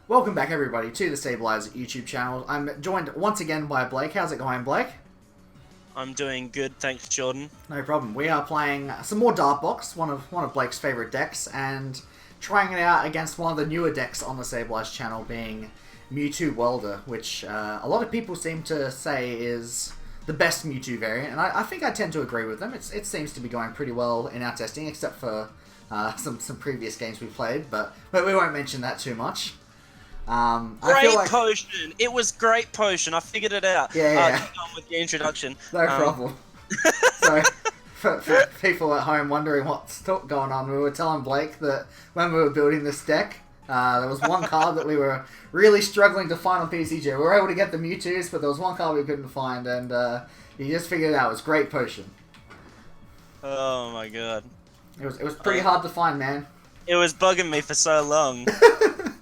Welcome back, everybody, to the Stabilizer YouTube channel. I'm joined once again by Blake. How's it going, Blake? I'm doing good, thanks, Jordan. No problem. We are playing some more Dartbox, one of Blake's favorite decks, and trying it out against one of the newer decks on the Stabilizer channel, being Mewtwo Welder, which a lot of people seem to say is the best Mewtwo variant, and I think I tend to agree with them. It seems to be going pretty well in our testing, except for some previous games we played, but we won't mention that too much. I feel like... Potion! It was great potion, I figured it out. Yeah. Keep on with the introduction. No problem. So, for people at home wondering what's going on, we were telling Blake that when we were building this deck, there was one card that we were really struggling to find on TCG. We were able to get the Mewtwo's, but there was one card we couldn't find, and you just figured it out. It was Great Potion. Oh my god. It was pretty hard to find, man. It was bugging me for so long.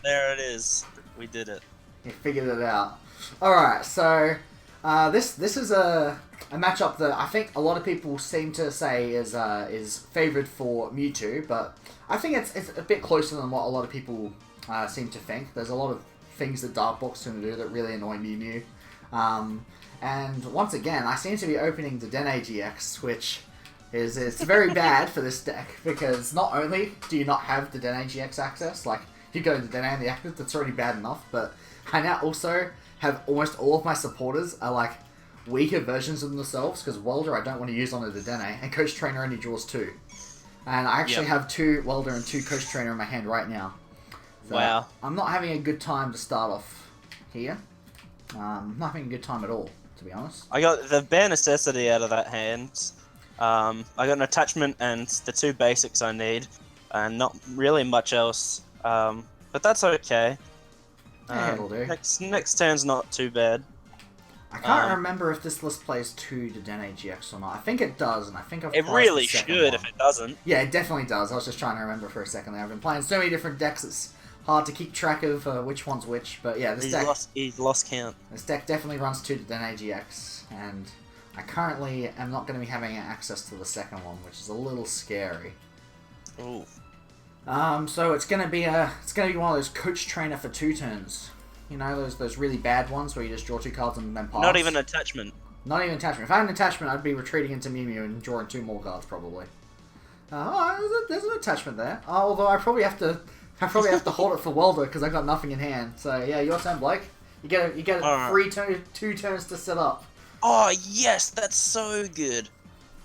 There it is. We did it. You figured it out. Alright, so this is a matchup that I think a lot of people seem to say is favoured for Mewtwo, but I think it's a bit closer than what a lot of people seem to think. There's a lot of things that Dartbox can do that really annoy MewMew. And once again, I seem to be opening the Dene GX, which it's very bad for this deck, because not only do you not have the Dene GX access, like, you go to the Dene and the active, that's already bad enough, but I now also have almost all of my supporters are like weaker versions of themselves, because Welder I don't want to use on the Dene, and Coach Trainer only draws 2. And I actually have 2 Welder and 2 Coach Trainer in my hand right now. So wow. I'm not having a good time to start off here. Not having a good time at all, to be honest. I got the bare necessity out of that hand. I got an attachment and the 2 basics I need, and not really much else. But that's okay. Yeah, it'll do. Next turn's not too bad. I can't remember if this list plays 2 to Dene GX or not. I think it does, and I think I've It priced really the second should one. if it doesn't. Yeah, it definitely does. I was just trying to remember for a second there. I've been playing so many different decks, it's hard to keep track of which one's which. But yeah, He's lost count. This deck definitely runs 2 to Dene GX, and I currently am not going to be having access to the second one, which is a little scary. Ooh. So it's gonna be one of those Coach Trainer for 2 turns. You know, those really bad ones where you just draw 2 cards and then pass. Not even attachment. Not even attachment. If I had an attachment, I'd be retreating into MewMew and drawing 2 more cards probably. There's an attachment there. Although I probably have to hold it for Welder because I've got nothing in hand. So yeah, your turn, Blake. You get a free 2 turns to set up. Oh yes, that's so good.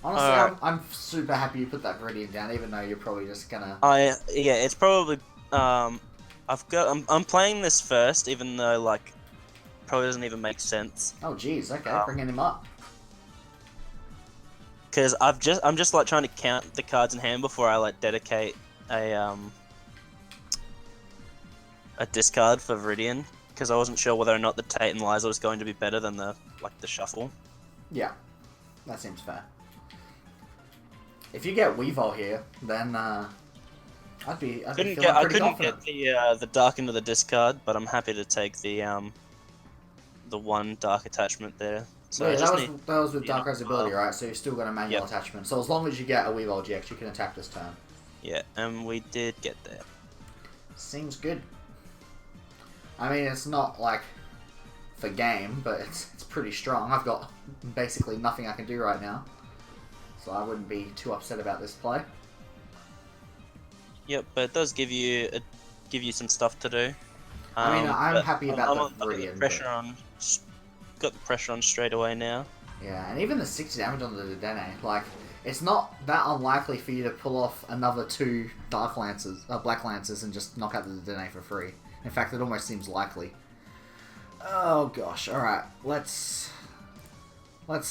Honestly, I'm super happy you put that Viridian down, even though you're probably just gonna... Yeah, it's probably, I'm playing this first, even though, like, probably doesn't even make sense. Oh, jeez, okay, bringing him up. Because I'm just, like, trying to count the cards in hand before I, like, dedicate a discard for Viridian, because I wasn't sure whether or not the Tate and Liza was going to be better than the shuffle. Yeah, that seems fair. If you get Weavile here, then I'd be feeling pretty confident. Get the Dark into the discard, but I'm happy to take the 1 Dark attachment there. So yeah, that was with Dark Rose ability, right? So you've still got a manual attachment. So as long as you get a Weavile GX, you can attack this turn. Yeah, and we did get there. Seems good. I mean, it's not like for game, but it's pretty strong. I've got basically nothing I can do right now. So I wouldn't be too upset about this play. Yep, but it does give you some stuff to do. I mean, I'm happy about the Viridian. Got the pressure on straight away now. Yeah, and even the 6 damage on the Dene, like, it's not that unlikely for you to pull off another 2 Black Lancers and just knock out the Dene for free. In fact, it almost seems likely. Oh gosh, alright, let's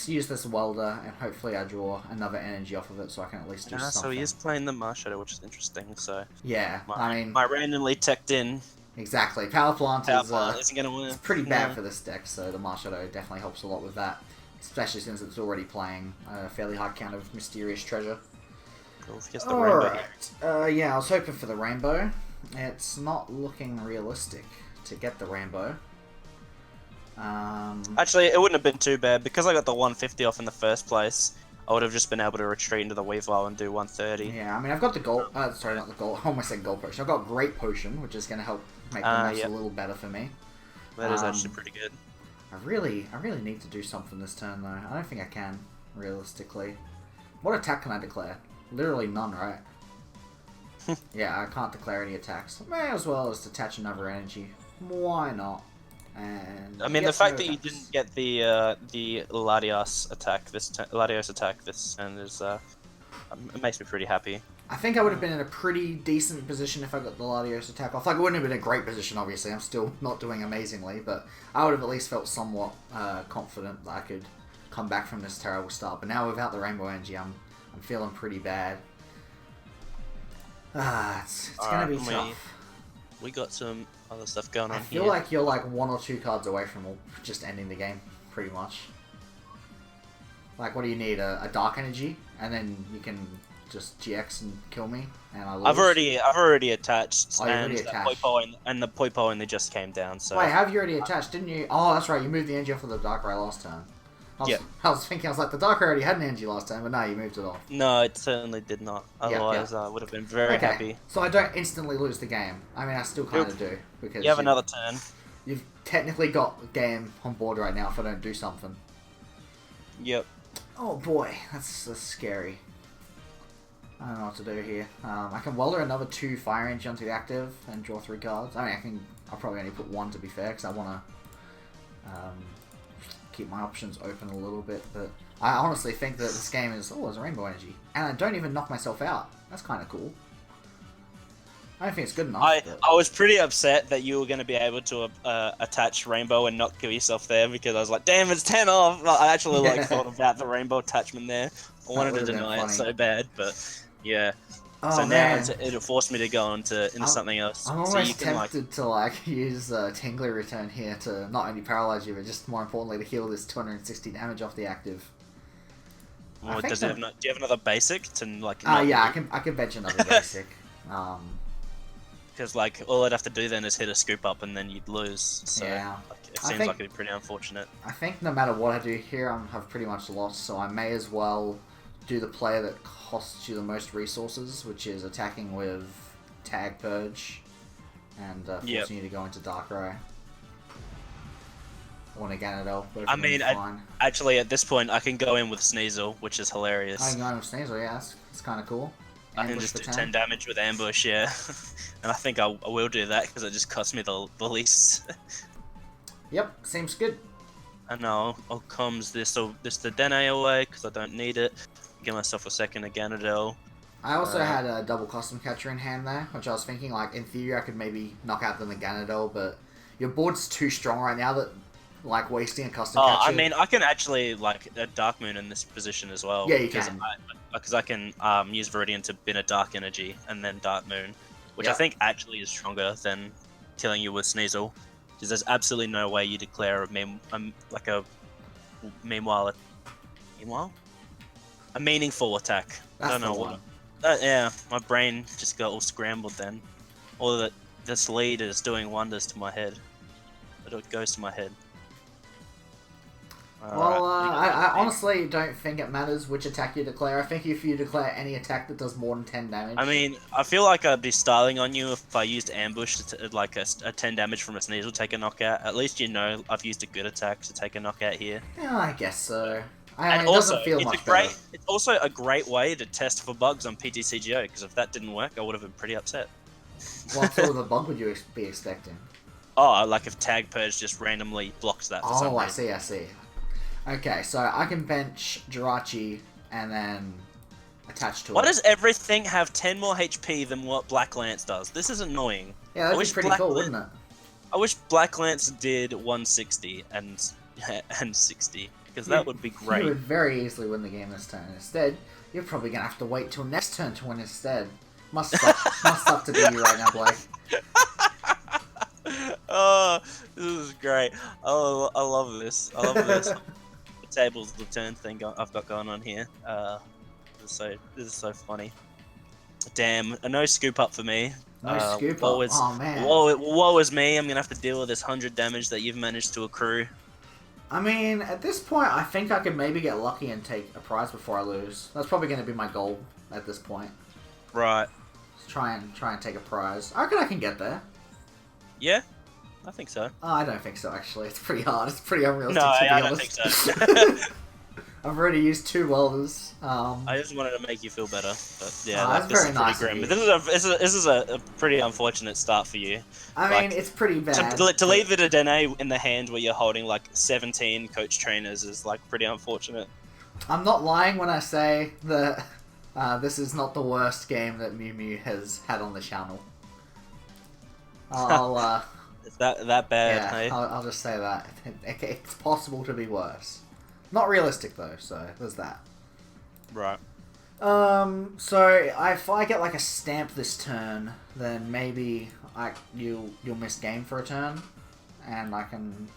use this Welder, and hopefully I draw another energy off of it so I can at least do something. So he is playing the Marshadow, which is interesting, so... Yeah, I mean... My randomly teched in... Exactly, Power Plant isn't gonna win. It's pretty bad for this deck, so the Marshadow definitely helps a lot with that. Especially since it's already playing a fairly hard count of Mysterious Treasure. Cool, just the rainbow. Yeah, I was hoping for the Rainbow. It's not looking realistic to get the Rainbow. Actually, it wouldn't have been too bad, because I got the 150 off in the first place. I would have just been able to retreat into the Weavile and do 130. Yeah, I mean, I've got the gold. Sorry, not the gold. I almost said gold potion. I've got great potion, which is going to help make the match a little better for me. That is actually pretty good. I really need to do something this turn, though. I don't think I can, realistically. What attack can I declare? Literally none, right? Yeah, I can't declare any attacks. May as well as detach another energy. Why not? And I mean, the fact that you didn't get the Latios attack this turn is it makes me pretty happy. I think I would have been in a pretty decent position if I got the Latios attack off. Like, it wouldn't have been a great position, obviously. I'm still not doing amazingly, but I would have at least felt somewhat confident that I could come back from this terrible start. But now without the Rainbow Energy, I'm feeling pretty bad. It's gonna be tough. We got some other stuff going on here. I feel like you're like 1 or 2 cards away from just ending the game, pretty much. Like, what do you need? A Dark Energy, and then you can just GX and kill me, and I lose. I've already attached, oh, and the Poipo only just came down. So wait, have you already attached? Didn't you? Oh, that's right. You moved the energy off of the Darkrai last turn. I was thinking, I was like, the Darkrai already had an energy last time, but no, you moved it off. No, it certainly did not. Otherwise, I would have been very happy. So I don't instantly lose the game. I mean, I still kind of do. Because you have another turn. You've technically got the game on board right now if I don't do something. Yep. Oh boy, that's scary. I don't know what to do here. I can welder another 2 fire energy onto the active and draw 3 cards. I mean, I'll probably only put 1 to be fair, because I want to keep my options open a little bit, but I honestly think that this game is, there's a Rainbow Energy, and I don't even knock myself out. That's kind of cool. I don't think it's good enough. I was pretty upset that you were going to be able to attach Rainbow and not kill yourself there, because I was like, damn, it's 10 off! I actually thought about the Rainbow attachment there. I wanted to deny it so bad, but yeah. Oh, so man. Now it forced me to go into something else. I'm almost tempted to use Tingly Return here to not only paralyze you, but just more importantly to heal this 260 damage off the active. Oh, do you have another basic to like? Yeah, I can bench another basic. Because like all I'd have to do then is hit a scoop up and then you'd lose. So yeah. It seems like it'd be pretty unfortunate. I think no matter what I do here, I've pretty much lost. So I may as well do the play that costs you the most resources, which is attacking with Tag Purge and forcing you to go into Darkrai. Or Naganadel. I mean, actually at this point I can go in with Sneasel, which is hilarious. I can go in with Sneasel, yeah, that's kind of cool. I can just do 10 damage with Ambush, yeah. And I think I will do that because it just costs me the least. Yep, seems good. And now comes this the Dene away because I don't need it. Give myself a second Naganadel. I also had a double Custom Catcher in hand there, which I was thinking, like, in theory I could maybe knock out the Naganadel, but your board's too strong right now that, like, wasting a Custom Catcher... I mean, I can actually, like, a Dark Moon in this position as well. Yeah, you can. Because I can use Viridian to bin a Dark Energy and then Dark Moon, which I think actually is stronger than killing you with Sneasel. Because there's absolutely no way you declare a meaningful attack. That's I don't know what. Yeah, my brain just got all scrambled then. Or that this lead is doing wonders to my head. It goes to my head. Well, I honestly don't think it matters which attack you declare. I think if you declare any attack that does more than 10 damage... I mean, I feel like I'd be styling on you if I used Ambush to like a 10 damage from a Sneasel take a knockout. At least you know I've used a good attack to take a knockout here. Yeah, I guess so. And it also, doesn't feel much better. It's also a great way to test for bugs on PTCGO, because if that didn't work, I would have been pretty upset. What sort of a bug would you be expecting? Oh, like if Tag Purge just randomly blocks that for some reason. I see. Okay, so I can bench Jirachi and then attach to it. Why does everything have 10 more HP than what Black Lance does? This is annoying. Yeah, that'd be pretty cool, wouldn't it? I wish Black Lance did 160 and 60, because that would be great. You would very easily win the game this turn. Instead, you're probably going to have to wait till next turn to win instead. Must suck to be you right now, Blake. Oh, this is great. Oh, I love this. The tables, the turn thing I've got going on here. This is so funny. Damn, a no scoop up for me. No scoop up? Oh, man. Woe is me. I'm going to have to deal with this 100 damage that you've managed to accrue. I mean, at this point, I think I could maybe get lucky and take a prize before I lose. That's probably going to be my goal at this point. Right. Just try and take a prize. I reckon I can get there. Yeah, I think so. Oh, I don't think so, actually. It's pretty hard. It's pretty unrealistic, No, to be I honest. don't think so. I've already used 2 welders. I just wanted to make you feel better, but yeah, that's this very is pretty nice of grim. you. This is a pretty unfortunate start for you. I mean, it's pretty bad. To leave it a Dene in the hand where you're holding like 17 coach trainers is like pretty unfortunate. I'm not lying when I say that this is not the worst game that MewMew has had on the channel. Is that bad? Yeah, Hey? I'll just say that. It's possible to be worse. Not realistic though, so there's that. Right. So if I get like a stamp this turn, then maybe you'll miss game for a turn, and I can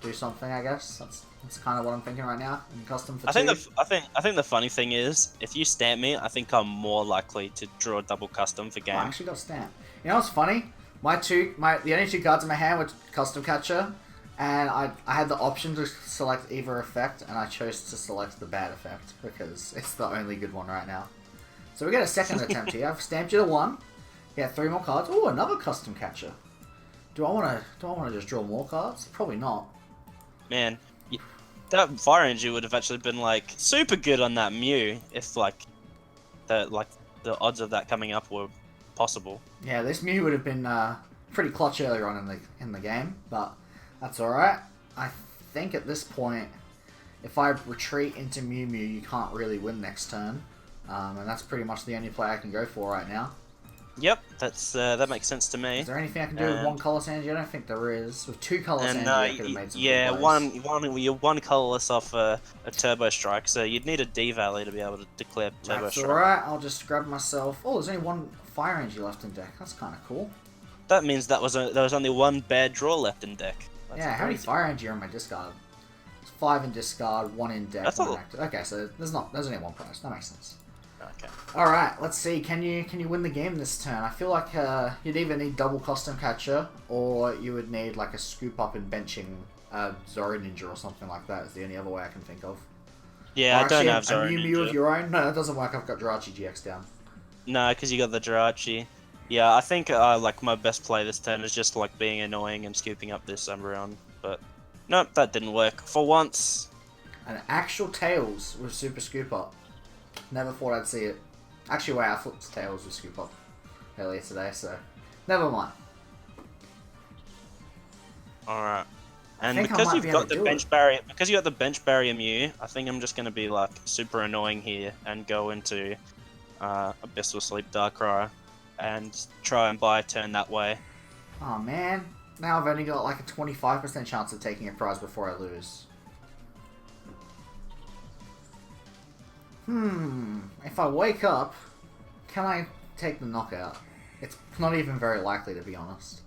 do something. I guess that's kind of what I'm thinking right now. In custom for 2. I think the funny thing is, if you stamp me, I think I'm more likely to draw a double custom for game. I actually got stamp. You know what's funny? The only 2 cards in my hand were custom catcher, and I had the option to select either effect, and I chose to select the bad effect because it's the only good one right now. So we get a second attempt here. I've stamped you to 1. Yeah, 3 more cards. Oh, another custom catcher. Do I want to just draw more cards? Probably not. Man, that fire energy would have actually been like super good on that Mew if like the odds of that coming up were possible. Yeah, this Mew would have been pretty clutch earlier on in the game, but that's all right. I think at this point, if I retreat into MewMew, you can't really win next turn, and that's pretty much the only play I can go for right now. Yep, that makes sense to me. Is there anything I can do with 1 colorless energy? I don't think there is. With 2 colorless energy, I could have made some yeah, good plays. you're 1 colorless off a turbo strike, so you'd need a D value to be able to declare turbo That's strike. alright, I'll just grab myself... Oh, there's only 1 fire energy left in deck. That's kind of cool. That means there was only 1 bad draw left in deck. That's yeah, how many crazy. fire energy are in my discard? It's 5 in discard, 1 in deck, That's 1 all. active. Okay, so there's only 1 prize. That makes sense. Okay. Alright, let's see. Can you win the game this turn? I feel like you'd either need double custom catcher, or you would need like a scoop up and benching Zoro Ninja or something like that. Is the only other way I can think of. Yeah, Or I don't actually, have Zoro a Mew Ninja. of your own? No, that doesn't work. I've got Jirachi GX down. No, because you got the Jirachi. Yeah, I think like my best play this turn is just like being annoying and scooping up this Umbreon, but nope, that didn't work for once. An actual Tails with Super Scoop Up. Never thought I'd see it. Actually, wait, I thought Tails with Scoop Up earlier today, so never mind. All right. And think I because might you've be able got to the do bench it. barrier, because you got the bench barrier Mew, I think I'm just gonna be like super annoying here and go into Abyssal Sleep Darkrai and try and buy a turn that way. Oh man, now I've only got like a 25% chance of taking a prize before I lose. If I wake up, can I take the knockout? It's not even very likely, to be honest.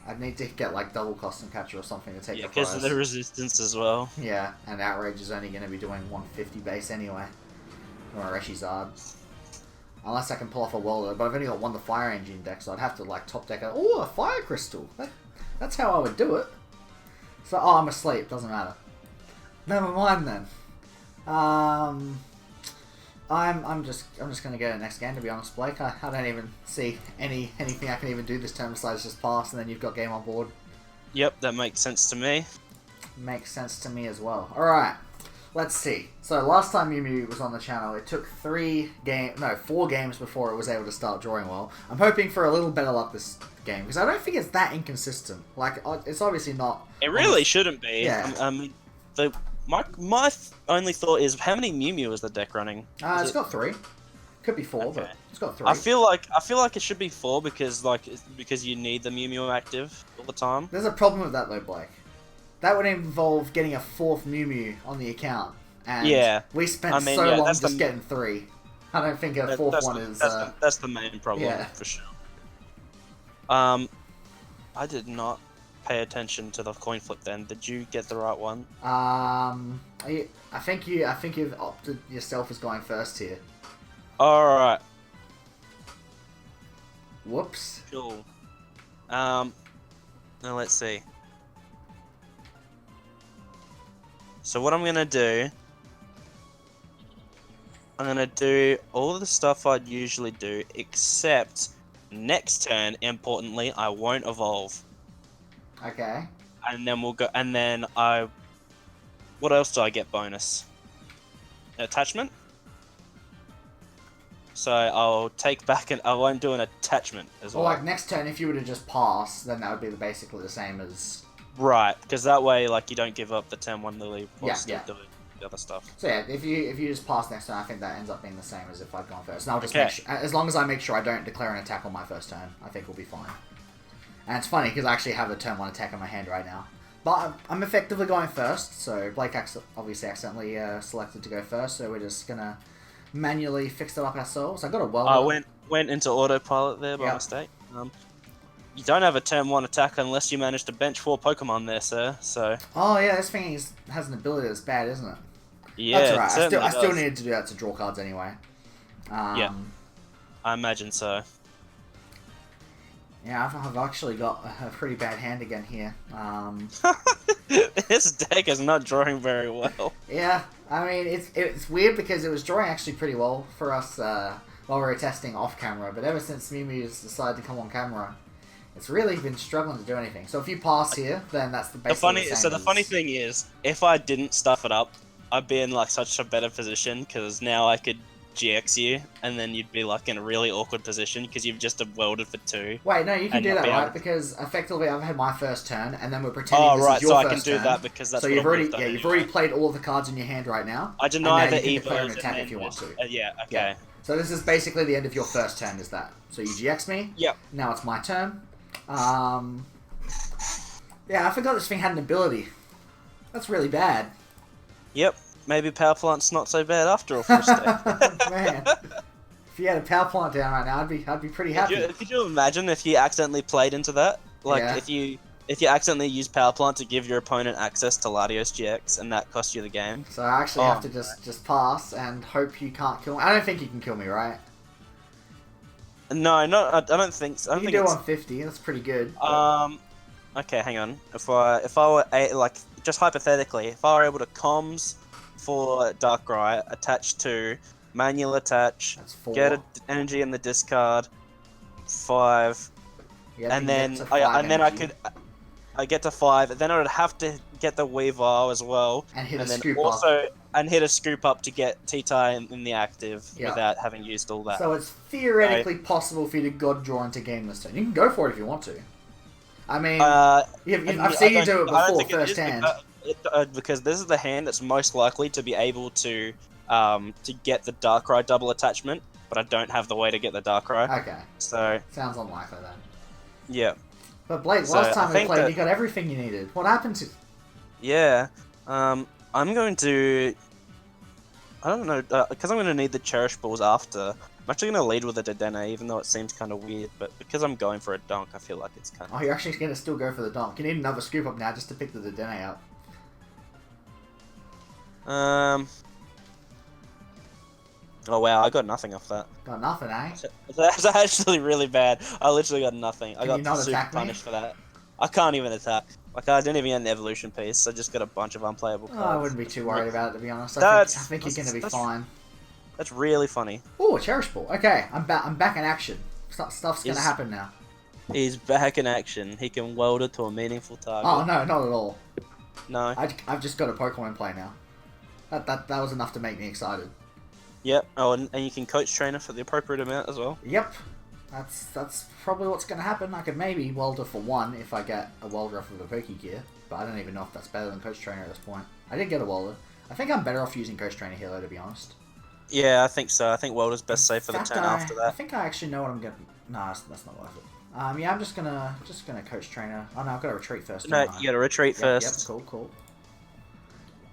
I'd need to get like double custom catcher or something to take Yeah, the prize. because of the resistance as well. Yeah, and Outrage is only going to be doing 150 base anyway. Or a Reshizard. Unless I can pull off a Welder, but I've only got 1 the Fire Engine deck, so I'd have to like top deck it. Oh, a Fire Crystal! That's how I would do it. So, oh, I'm asleep, doesn't matter. Never mind then. I'm just gonna go to the next game, to be honest, Blake. I don't even see anything I can even do this turn besides just pass, and then you've got game on board. Yep, that makes sense to me. Makes sense to me as well. Alright, let's see. So last time MewMew was on the channel, it took 4 games before it was able to start drawing well. I'm hoping for a little better luck this game, because I don't think it's that inconsistent. Like, it's obviously not... It really shouldn't be. Yeah. My only thought is, how many Mew is the deck running? It's got 3. Could be 4, Okay. but it's got 3. I feel like it should be 4 because you need the Mew active all the time. There's a problem with that though, Blake. That would involve getting a 4th Mew on the account. And Yeah. we spent I mean, so yeah, long that's just the- getting 3. I don't think a 4th one is... That's the main problem, yeah. for sure. I did not pay attention to the coin flip then. Did you get the right one? I think you've opted yourself as going first here. Alright, Whoops. cool. Now let's see. So what I'm gonna do, I'm gonna do all the stuff I'd usually do, except next turn, importantly, I won't evolve. Okay. And then we'll go, and then I, what else do I get bonus? Attachment? So I'll take back and I won't do an attachment as Well, well. like next turn, if you were to just pass, then that would be basically the same as. Right, because that way, like, you don't give up the turn 1 lily while Yeah, still yeah. doing the other stuff. So yeah, if you just pass next turn, I think that ends up being the same as if I'd gone first. And I'll just Okay. make sure, as long as I make sure I don't declare an attack on my first turn, I think we'll be fine. And it's funny because I actually have a turn 1 attack in my hand right now. But I'm effectively going first, so Blake obviously accidentally selected to go first, so we're just gonna manually fix it up ourselves. I got a welder. I went into autopilot there by Yep. mistake. You don't have a turn 1 attack unless you manage to bench 4 Pokemon there, sir. So Oh yeah, this thing has an ability that's bad, isn't it? yeah, That's it alright. certainly I still does. needed to do that to draw cards anyway. Yeah. I imagine so. Yeah, I've actually got a pretty bad hand again here. This deck is not drawing very well. Yeah, I mean it's weird because it was drawing actually pretty well for us while we were testing off camera, but ever since MewMew's decided to come on camera, it's really been struggling to do anything. So if you pass here, then that's the basically the same The funny thing is, if I didn't stuff it up, I'd be in like such a better position because now I could GX you, and then you'd be like in a really awkward position because you've just welded for 2. Wait, no, you can and do not that, be right? able- Because effectively I've had my first turn, and then we're pretending Oh this right, is your so I first can do turn. that because that's So what you've I would've already done you've anyway. already played all of the cards in your hand right now. I deny and now the you can declare an Evos attack and if you then want to. yeah, okay. Yeah. So this is basically the end of your first turn, is that? So you GX me. Yep. Now it's my turn. Yeah, I forgot this thing had an ability. That's really bad. Yep. Maybe Power Plant's not so bad after all for a step. Man, if you had a power plant down right now, I'd be pretty happy. Could you imagine if you accidentally played into that? Like Yeah. if you accidentally use Power Plant to give your opponent access to Latios GX and that costs you the game. So I actually Oh, have to just pass and hope you can't kill me. I don't think you can kill me, right? No, I don't think so. I You don't can do think 150. That's pretty good. okay, hang on. If I were like just hypothetically, if I were able to comms for Darkrai, attach to manual attach, That's 4. get an energy in the discard, 5, Yeah, and then I get to 5. Then I would have to get the Weavile as well, and hit and a then scoop also up. and hit a scoop up to get T-Tai in the active Yeah. without having used all that. So it's theoretically possible for you to God draw into game this turn. You can go for it if you want to. I mean, I've seen you do it I don't before think it is firsthand. because this is the hand that's most likely to be able to get the Darkrai double attachment, but I don't have the way to get the Darkrai. Okay, So sounds unlikely then. yeah, But Blake, So last I time we think played, that- you got everything you needed. What happened to? yeah. I'm going to. I don't know because I'm going to need the Cherish Balls after. I'm actually going to lead with a Dedenne, even though it seems kind of weird. But because I'm going for a Donk, I feel like it's kind of. Oh, you're actually going to still go for the donk. You need another scoop up now just to pick the Dedenne out. Oh wow, I got nothing off that. Got nothing, eh? That's actually really bad. I literally got nothing. I Can got you not super attack me? punished for that. I can't even attack. Like I didn't even get an evolution piece. I just got a bunch of unplayable cards. Oh, I wouldn't be too worried about it, to be honest. I That's- think you're going to be that's- fine. That's really funny. Oh, a Cherish Ball. Okay, I'm back in action. Stuff's going to Is- happen now. He's back in action. He can weld it to a meaningful target. Oh, no, not at all. No. I've just got a Pokemon in play now. That was enough to make me excited. Yep. Oh, and you can coach trainer for the appropriate amount as well. Yep. That's probably what's going to happen. I could maybe Welder for 1 if I get a Welder off of a Pokegear, but I don't even know if that's better than Coach Trainer at this point. I did get a Welder. I think I'm better off using Coach Trainer here, though, to be honest. Yeah, I think so. I think welder's best safe for the In fact, turn after I that. think I actually know what I'm going to... No, that's not worth it. Yeah, I'm just gonna Coach Trainer. Oh no, I've got to retreat first. No, don't I? you gotta retreat Yep, first. Yep, cool.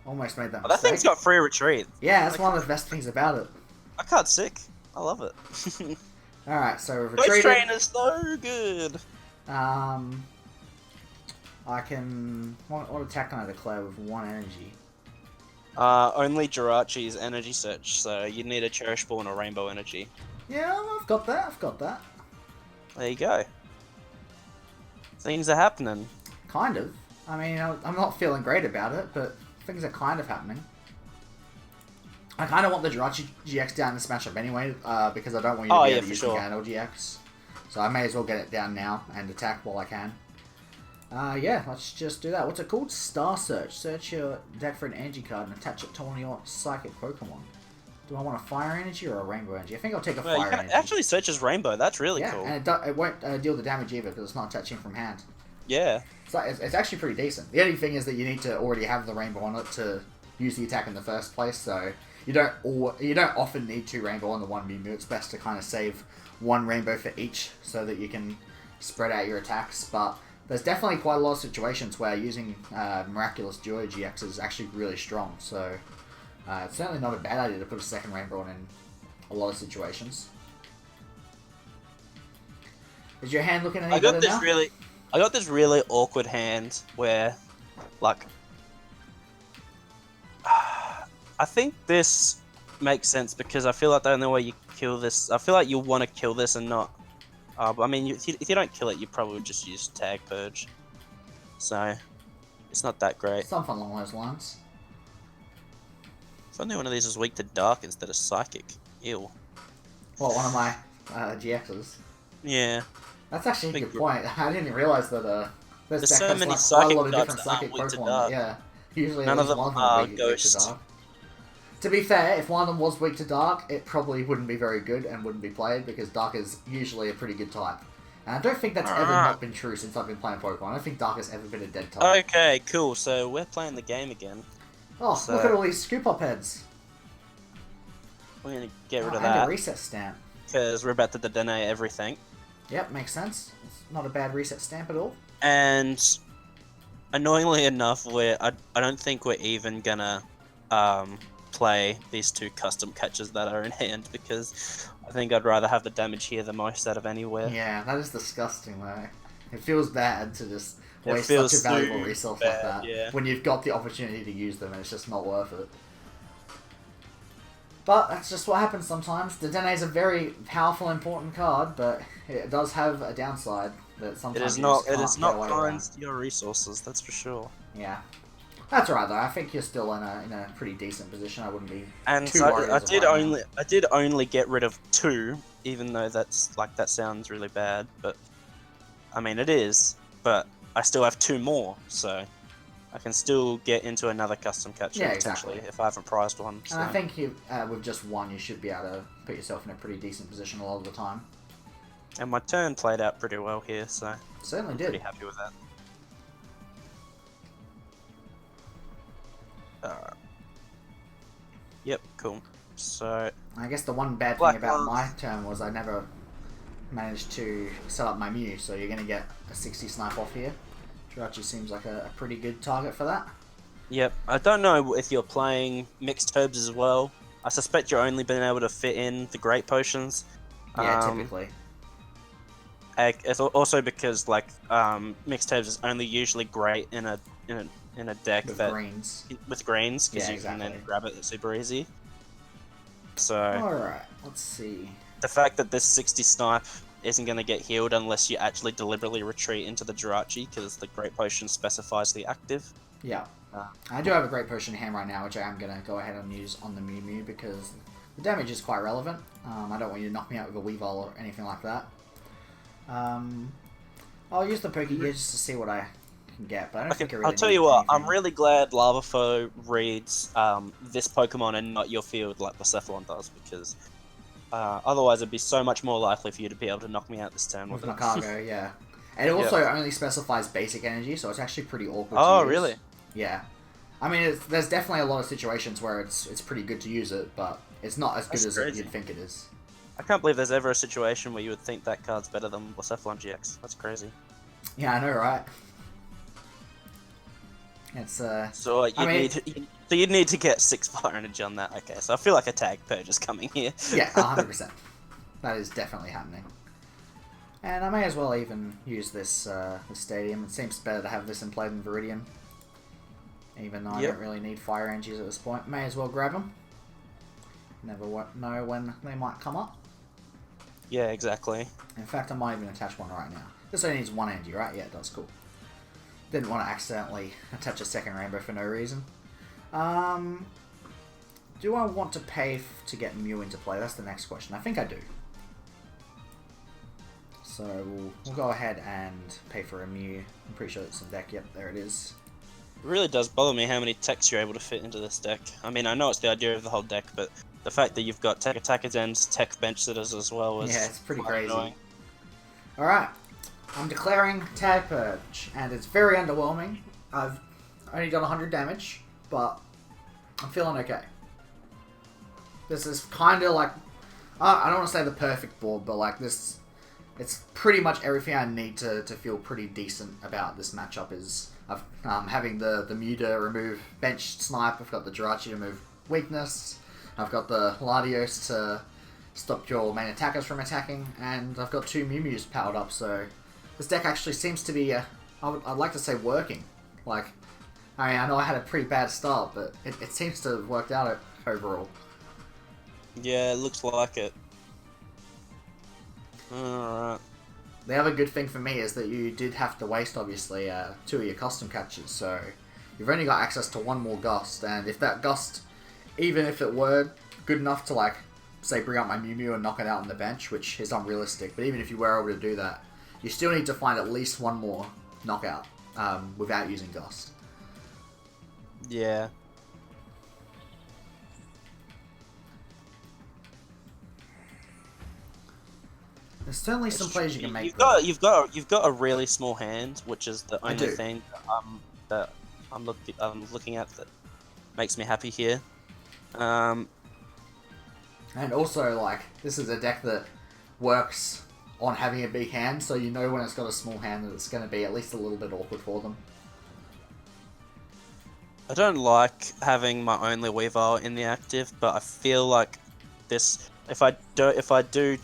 Almost made that Oh, that mistake. thing's got free retreat. Yeah, that's one of the best things about it. I can't sick. I love it. Alright, so we've Coach retreated. trainer's so good. I can... What attack can I declare with 1 energy? Only Jirachi's energy search, so you need a Cherish Ball and a Rainbow Energy. Yeah, I've got that. There you go. Things are happening. Kind of. I mean, I'm not feeling great about it, but things are kind of happening. I kind of want the Jirachi GX down in this matchup anyway, because I don't want you to be able to use the Gandalf GX. So I may as well get it down now and attack while I can. Yeah, let's just do that. What's it called? Star Search. Search your deck for an energy card and attach it to one of your psychic Pokemon. Do I want a fire energy or a rainbow energy? I think I'll take a fire energy. Actually searches rainbow. That's really cool. Yeah, and it won't deal the damage either because it's not attaching from hand. Yeah. So it's actually pretty decent. The only thing is that you need to already have the rainbow on it to use the attack in the first place, so you don't often need 2 rainbow on the one MewMew. It's best to kind of save 1 rainbow for each so that you can spread out your attacks, but there's definitely quite a lot of situations where using Miraculous Duo GX is actually really strong, so it's certainly not a bad idea to put a second rainbow on in a lot of situations. Is your hand looking any better now? I got this really awkward hand where, like, I think this makes sense because I feel like the only way you kill this, I feel like you want to kill this and not. But I mean, if you don't kill it, you probably would just use Tag Purge. So, it's not that great. Something along those lines. If only one of these was weak to Dark instead of Psychic. Ew. Well, one of my GXs. Yeah. That's actually a good point. I didn't realize that there's so many Psychic cards that aren't weak to Dark. Yeah. Usually none of them are Ghost. Weak to Dark. To be fair, if one of them was weak to Dark, it probably wouldn't be very good and wouldn't be played because Dark is usually a pretty good type. And I don't think that's ever not been true since I've been playing Pokemon. I don't think Dark has ever been a dead type. Okay, cool. So we're playing the game again. Oh, look at all these Scoop Up heads. We're going to get rid of and that. a reset stamp. Because we're about to denate everything. Yep, makes sense. It's not a bad reset stamp at all. And annoyingly enough, I don't think we're even gonna play these 2 custom catches that are in hand because I think I'd rather have the damage here the most out of anywhere. Yeah, that is disgusting though. It feels bad to just waste such a valuable resource like that when you've got the opportunity to use them and it's just not worth it. But that's just what happens sometimes. The Dene is a very powerful, important card, but it does have a downside that sometimes it is not kind to your resources. That's for sure. Yeah, that's right though. I think you're still in a pretty decent position. I wouldn't be too so worried. I did only get rid of 2, even though that sounds really bad. But I mean it is. But I still have 2 more, so I can still get into another custom catcher potentially if I haven't prized one. So. And I think with just 1, you should be able to put yourself in a pretty decent position a lot of the time. And my turn played out pretty well here, so certainly did. Pretty happy with that. Yep, cool. So I guess the one bad thing about my turn was I never managed to set up my Mew, so you're going to get a 60 snipe off here. Jirachi seems like a pretty good target for that. Yep, I don't know if you're playing mixed herbs as well. I suspect you're only been able to fit in the great potions. Yeah, typically. It's also because mixed herbs is only usually great in a deck with greens. With greens because you can then grab it super easy. So alright, let's see. The fact that this 60 snipe isn't going to get healed unless you actually deliberately retreat into the Jirachi because the great potion specifies the active. Yeah. I do have a great potion in hand right now, which I am going to go ahead and use on the MewMew because the damage is quite relevant. I don't want you to knock me out with a Weavile or anything like that. I'll use the Poké Gear just to see what I can get, but I don't think I really I'll tell you what, I'm really glad Lavafoe reads this Pokemon and not your field like the Cephalon does, because otherwise it'd be so much more likely for you to be able to knock me out this turn with my cargo, yeah. And it also only specifies basic energy, so it's actually pretty awkward to use. Oh, really? Yeah. I mean, there's definitely a lot of situations where it's pretty good to use it, but it's not as good as you'd think it is. I can't believe there's ever a situation where you would think that card's better than Cephalon GX. That's crazy. Yeah, I know, right? It's So you'd need to get 6 fire energy on that. Okay, so I feel like a tag purge is coming here. Yeah, 100%. That is definitely happening. And I may as well even use this stadium. It seems better to have this in play than Viridian. Even though I don't really need fire energies at this point. May as well grab them. Never know when they might come up. Yeah, exactly. In fact, I might even attach one right now. This only needs 1 energy, right? Yeah, it does. Cool. Didn't want to accidentally attach a second rainbow for no reason. Do I want to pay to get Mew into play? That's the next question. I think I do. So we'll go ahead and pay for a Mew. I'm pretty sure it's in deck. Yep, there it is. It really does bother me how many techs you're able to fit into this deck. I mean, I know it's the idea of the whole deck, but the fact that you've got tech attackers and tech bench sitters as well is yeah, it's pretty crazy. Annoying. Alright, I'm declaring Tag Purge, and it's very underwhelming. I've only done 100 damage, but I'm feeling okay. This is kind of like, I don't want to say the perfect board, but like this, it's pretty much everything I need to feel pretty decent about this matchup. Is having the Mew to remove bench snipe, I've got the Jirachi to remove weakness, I've got the Latios to stop your main attackers from attacking, and I've got 2 Mews powered up, so this deck actually seems to be, I'd like to say working. Like, I mean, I know I had a pretty bad start, but it seems to have worked out overall. Yeah, it looks like it. Alright. The other good thing for me is that you did have to waste, obviously, 2 of your custom catches, so you've only got access to 1 more Gust, and if that Gust, even if it were good enough to, like, say, bring up my Mew and knock it out on the bench, which is unrealistic, but even if you were able to do that, you still need to find at least 1 more knockout without using Gust. Yeah. There's certainly some plays you can make. You've got a really small hand, which is the only thing that I'm looking at that makes me happy here. And also, like, this is a deck that works on having a big hand, so you know when it's got a small hand that it's going to be at least a little bit awkward for them. I don't like having my only Weavile in the active, but I feel like this. If I do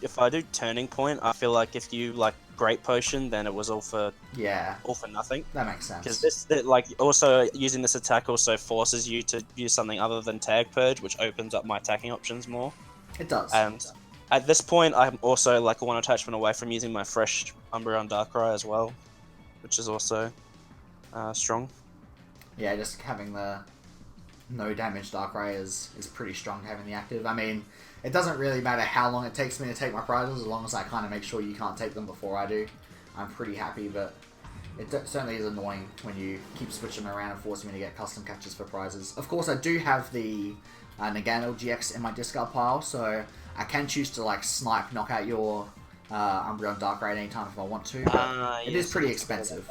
Turning Point, I feel like if you like Great Potion, then it was all for nothing. That makes sense. Because like also using this attack also forces you to use something other than Tag Purge, which opens up my attacking options more. It does. And at this point, I'm also like 1 attachment away from using my fresh Umbreon Darkrai as well, which is also strong. Yeah, just having the no damage Darkrai is pretty strong having the active. I mean, it doesn't really matter how long it takes me to take my prizes, as long as I kind of make sure you can't take them before I do. I'm pretty happy, but it certainly is annoying when you keep switching around and forcing me to get custom catches for prizes. Of course, I do have the Nagano GX in my discard pile, so I can choose to like snipe, knock out your Umbreon Darkrai anytime if I want to, but it is pretty expensive.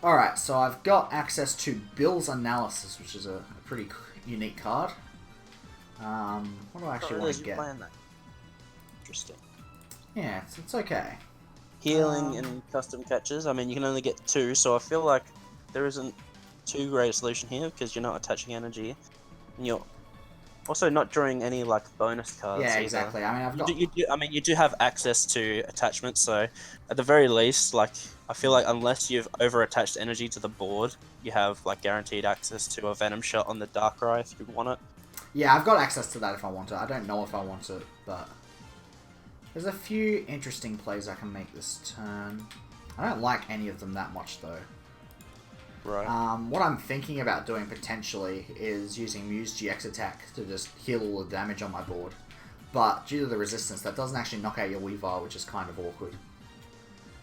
Alright, so I've got access to Bill's Analysis, which is a pretty unique card. What do I actually want to get? Interesting. Yeah, it's okay. Healing and custom catches. I mean, you can only get 2, so I feel like there isn't too great a solution here because you're not attaching energy, and you're also not drawing any like bonus cards. Yeah, either. Exactly. I mean, I've got. You do have access to attachments, so at the very least, like I feel like unless you've over-attached energy to the board, you have like guaranteed access to a Venom Shot on the Darkrai if you want it. Yeah, I've got access to that if I want it. I don't know if I want it, but there's a few interesting plays I can make this turn. I don't like any of them that much though. Right. What I'm thinking about doing potentially is using Mew's GX attack to just heal all the damage on my board. But due to the resistance, that doesn't actually knock out your Weavile, which is kind of awkward.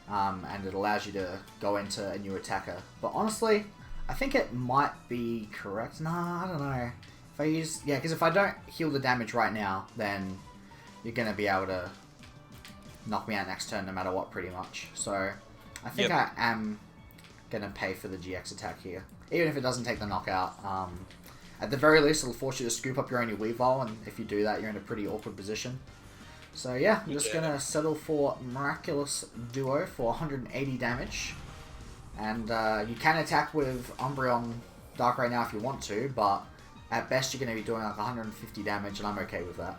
And it allows you to go into a new attacker. But honestly, I think it might be correct. Nah, I don't know. If I use... Yeah, because if I don't heal the damage right now, then you're going to be able to knock me out next turn no matter what, pretty much. So, I think I am going to pay for the GX attack here. Even if it doesn't take the knockout. At the very least, it'll force you to scoop up your only Weavile, and if you do that, you're in a pretty awkward position. So yeah, I'm just going to settle for Miraculous Duo for 180 damage. And you can attack with Umbreon Darkrai now if you want to, but at best you're going to be doing like 150 damage, and I'm okay with that.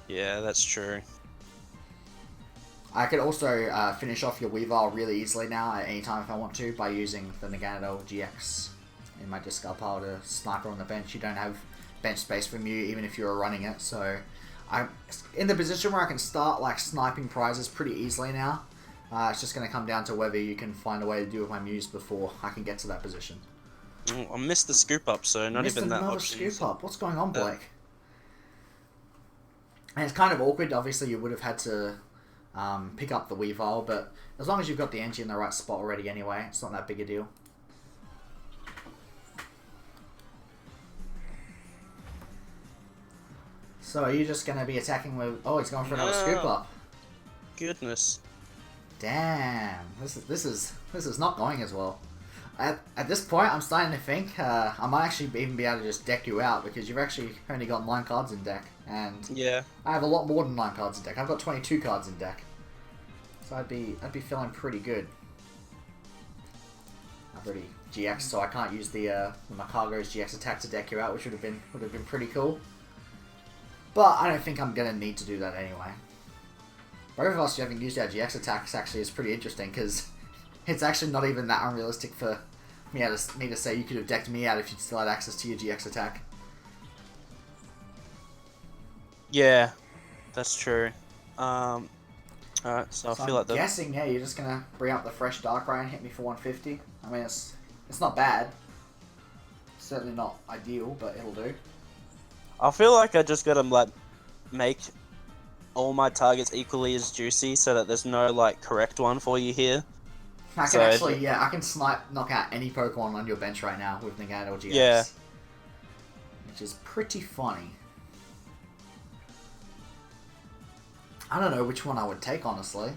Yeah, that's true. I could also finish off your Weavile really easily now at any time if I want to by using the Nagano GX in my discard pile to sniper on the bench. You don't have bench space for Mew even if you're running it, so I'm in the position where I can start like sniping prizes pretty easily now. It's just going to come down to whether you can find a way to deal with my Mews before I can get to that position. I missed the scoop up, so not Missed even that another option. scoop up. What's going on, Uh, Blake? And it's kind of awkward. Obviously, you would have had to pick up the Weavile, but as long as you've got the Engie in the right spot already anyway, it's not that big a deal. So are you just going to be attacking with... Oh, he's going for another scoop up. Goodness. Damn. This is not going as well. At this point, I'm starting to think I might actually even be able to just deck you out, because you've actually only got 9 cards in deck, and Yeah. I have a lot more than 9 cards in deck. I've got 22 cards in deck, so I'd be feeling pretty good. I've already GX, so I can't use the Macargo's GX attack to deck you out, which would have been pretty cool. But I don't think I'm gonna need to do that anyway. Both of us having used our GX attacks actually is pretty interesting, because it's actually not even that unrealistic for me to say you could have decked me out if you still had access to your GX attack. Yeah, that's true. Alright, so I feel like I'm guessing, yeah, you're just gonna bring up the fresh Darkrai and hit me for 150. I mean, it's not bad. Certainly not ideal, but it'll do. I feel like I just gotta like make all my targets equally as juicy, so that there's no like correct one for you here. I can I can knock out any Pokemon on your bench right now with Negato GX. Yeah. Which is pretty funny. I don't know which one I would take, honestly.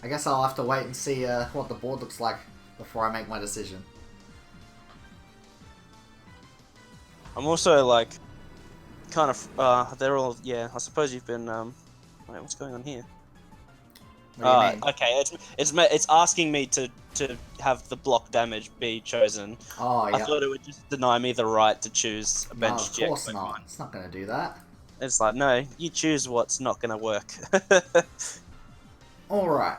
I guess I'll have to wait and see what the board looks like before I make my decision. I'm also like kind of they're all, yeah, I suppose you've been wait, what's going on here? What do you mean? Okay, it's asking me to have the block damage be chosen. Oh, yeah. I thought it would just deny me the right to choose a bench No, of GX course Pokemon. not. It's not going to do that. It's like, no, you choose what's not gonna work. Alright.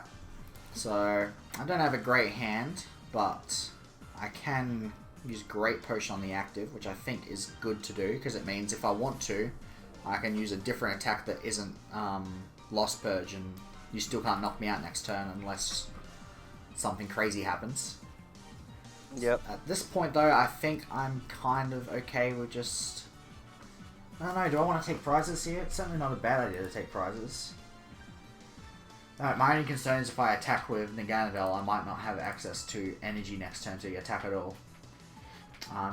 So, I don't have a great hand, but I can use Great Potion on the active, which I think is good to do, because it means if I want to, I can use a different attack that isn't Lost Purge, and you still can't knock me out next turn unless something crazy happens. Yep. At this point, though, I think I'm kind of okay with just... I don't know, do I want to take prizes here? It's certainly not a bad idea to take prizes. My only concern is if I attack with Naganadel, I might not have access to energy next turn to attack at all.